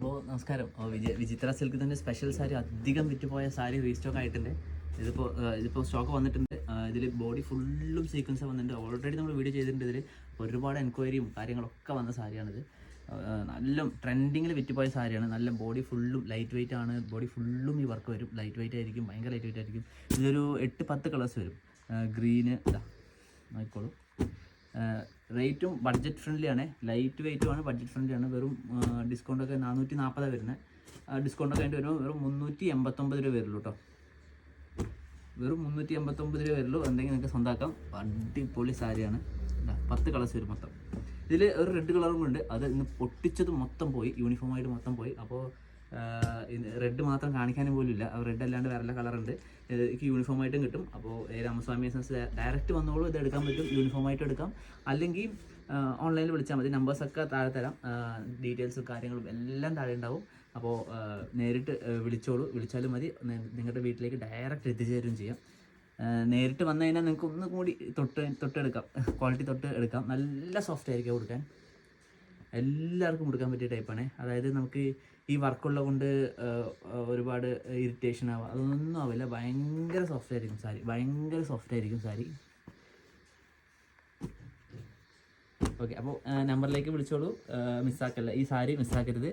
അപ്പോൾ നമസ്കാരം. വിചിത്ര സിൽക്ക് തന്നെ സ്പെഷ്യൽ സാരി അധികം വിറ്റുപോയ സാരി റീസ്റ്റോക്ക് ആയിട്ടുണ്ട്. ഇതിപ്പോൾ സ്റ്റോക്ക് വന്നിട്ടുണ്ട്. ഇതിൽ ബോഡി ഫുള്ളും സീക്വൻസ് വന്നിട്ടുണ്ട്. ഓൾറെഡി നമ്മൾ വീഡിയോ ചെയ്തിട്ടുണ്ട്. ഇതിൽ ഒരുപാട് എൻക്വയറിയും കാര്യങ്ങളൊക്കെ വന്ന സാരിയാണിത്. നല്ല ട്രെൻഡിങ്ങിൽ വിറ്റുപോയ സാരിയാണ്. നല്ല ബോഡി ഫുള്ളും ലൈറ്റ് വെയിറ്റ് ആണ്. ബോഡി ഫുള്ളും ഈ വർക്ക് വരും. ലൈറ്റ് വെയിറ്റ് ആയിരിക്കും, ഭയങ്കര ലൈറ്റ് വെയിറ്റ് ആയിരിക്കും. ഇതൊരു 8-10 കളേഴ്സ് വരും. ഗ്രീന് ആയിക്കോളൂ. റേറ്റും ബഡ്ജറ്റ് ഫ്രണ്ട്ലി ആണ്. ലൈറ്റ് വെയിറ്റും ആണ്, ബഡ്ജറ്റ് ഫ്രണ്ട്ലി ആണ്. വെറും ഡിസ്കൗണ്ടൊക്കെ 440 വരുന്നത്. ഡിസ്കൗണ്ടൊക്കെ ആയിട്ട് വരുമ്പോൾ വെറും 389 രൂപ വരുള്ളൂ കേട്ടോ. വെറും 389 രൂപ വരുള്ളൂ. എന്തെങ്കിലും നിങ്ങൾക്ക് സ്വന്തമാക്കാം. അടിപൊളി സാരിയാണ്. 10 കളേഴ്സ് വരും മൊത്തം. ഇതിൽ ഒരു റെഡ് കളറും ഉണ്ട്. അത് ഇന്ന് പൊട്ടിച്ചത് മൊത്തം പോയി, യൂണിഫോമായിട്ട് മൊത്തം പോയി. അപ്പോൾ റെഡ് മാത്രം കാണിക്കാനും പോലും ഇല്ല. റെഡ് അല്ലാണ്ട് വേറെ കളറുണ്ട്. എനിക്ക് യൂണിഫോമായിട്ടും കിട്ടും. അപ്പോൾ രാമസ്വാമി എസൻസ് ഡയറക്റ്റ് വന്നോളൂ, ഇത് എടുക്കാൻ പറ്റും. യൂണിഫോമായിട്ട് എടുക്കാം. അല്ലെങ്കിൽ ഓൺലൈനിൽ വിളിച്ചാൽ മതി. നമ്പേഴ്സൊക്കെ താഴെ തരാം. ഡീറ്റെയിൽസും കാര്യങ്ങളും എല്ലാം താഴെ ഉണ്ടാവും. അപ്പോൾ നേരിട്ട് വിളിച്ചാലും മതി. നിങ്ങളുടെ വീട്ടിലേക്ക് ഡയറക്റ്റ് എത്തിച്ചേരും ചെയ്യാം. നേരിട്ട് വന്നു കഴിഞ്ഞാൽ നിങ്ങൾക്ക് ഒന്നും കൂടി തൊട്ടെടുക്കാം. ക്വാളിറ്റി തൊട്ട് എടുക്കാം. നല്ല സോഫ്റ്റ് ആയിരിക്കും കൊടുക്കാൻ. എല്ലാവർക്കും കൊടുക്കാൻ പറ്റിയ ടൈപ്പാണ്. അതായത് നമുക്ക് ഈ വർക്കുള്ളത് കൊണ്ട് ഒരുപാട് ഇറിറ്റേഷൻ ആവുക അതൊന്നും ആവില്ല. ഭയങ്കര സോഫ്റ്റ് ആയിരിക്കും സാരി. ഓക്കെ, അപ്പോൾ നമ്പറിലേക്ക് വിളിച്ചോളൂ. മിസ്സാക്കല്ല, ഈ സാരി മിസ്സാക്കരുത്.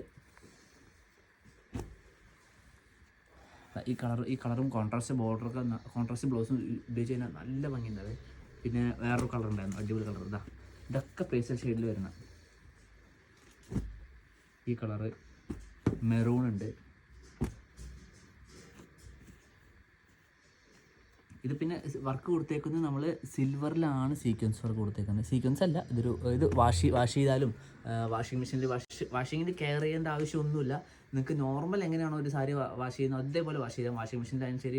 ഈ കളറും കോൺട്രാസ്റ്റ് ബോർഡറൊക്കെ കോൺട്രാസ്റ്റ് ബ്ലൗസും ഉപയോഗിച്ച് കഴിഞ്ഞാൽ നല്ല ഭംഗിയുണ്ടാവും. പിന്നെ വേറൊരു കളർ ഉണ്ടായിരുന്നു, അടിപൊളി കളർ. ഇതൊക്കെ പേസ്റ്റൽ ഷെയ്ഡിൽ വരുന്ന ഈ കളറ്. മെറൂൺ ഉണ്ട്. ഇത് പിന്നെ വർക്ക് കൊടുത്തേക്കുന്നത് നമ്മൾ സിൽവറിലാണ് സീക്വൻസ് വർക്ക് കൊടുത്തേക്കുന്നത്. സീക്വൻസ് അല്ല, ഇത് വാഷ് ചെയ്താലും വാഷിംഗ് മെഷീനിൽ വാഷിങ്ങിന് കെയർ ചെയ്യേണ്ട ആവശ്യമൊന്നുമില്ല. നിങ്ങൾക്ക് നോർമൽ എങ്ങനെയാണോ ഒരു സാരി വാഷ് ചെയ്യുന്നത് അതേപോലെ വാഷ് ചെയ്യാം. വാഷിംഗ് മെഷീനിലായാലും ശരി,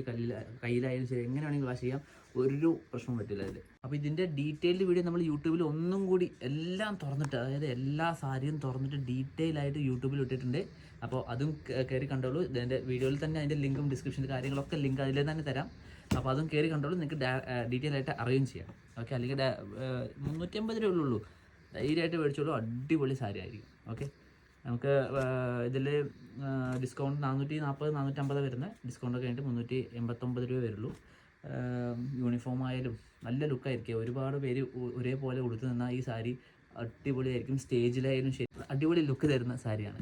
കയ്യിലായാലും ശരി, എങ്ങനെ വേണമെങ്കിൽ വാഷ് ചെയ്യാം. ഒരു പ്രശ്നവും പറ്റില്ല അതിൽ. അപ്പോൾ ഇതിൻ്റെ ഡീറ്റെയിൽഡ് വീഡിയോ നമ്മൾ യൂട്യൂബിൽ ഒന്നും കൂടി എല്ലാം തുറന്നിട്ട്, അതായത് എല്ലാ സാരിയും തുറന്നിട്ട് ഡീറ്റെയിൽ ആയിട്ട് യൂട്യൂബിൽ ഇട്ടിട്ടുണ്ട്. അപ്പോൾ അതും കയറി കണ്ടോളൂ. ഇതിൻ്റെ വീഡിയോയിൽ തന്നെ അതിൻ്റെ ലിങ്കും ഡിസ്ക്രിപ്ഷനിൽ കാര്യങ്ങളൊക്കെ ലിങ്ക് അതിൽ തന്നെ തരാം. അപ്പോൾ അതും കയറി കണ്ടോളൂ. നിങ്ങൾക്ക് ഡീറ്റെയിൽ ആയിട്ട് അറിയുകയും ചെയ്യാം. ഓക്കെ, അല്ലെങ്കിൽ 350 രൂപ ഉള്ളൂ. ധൈര്യമായിട്ട് മേടിച്ചോളൂ. അടിപൊളി സാരി ആയിരിക്കും. ഓക്കെ, നമുക്ക് ഇതിൽ ഡിസ്കൗണ്ട് 440-450 വരുന്നത്. ഡിസ്കൗണ്ടൊക്കെ കഴിഞ്ഞിട്ട് 389 രൂപ വരുള്ളൂ. യൂണിഫോം ആയാലും നല്ല ലുക്കായിരിക്കും. ഒരുപാട് പേര് ഒരേപോലെ കൊടുത്തു നിന്നാൽ ഈ സാരി അടിപൊളിയായിരിക്കും. സ്റ്റേജിലായാലും ശരി അടിപൊളി ലുക്ക് തരുന്ന സാരിയാണ്.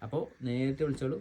അപ്പോൾ നേരിട്ട് വിളിച്ചോളൂ.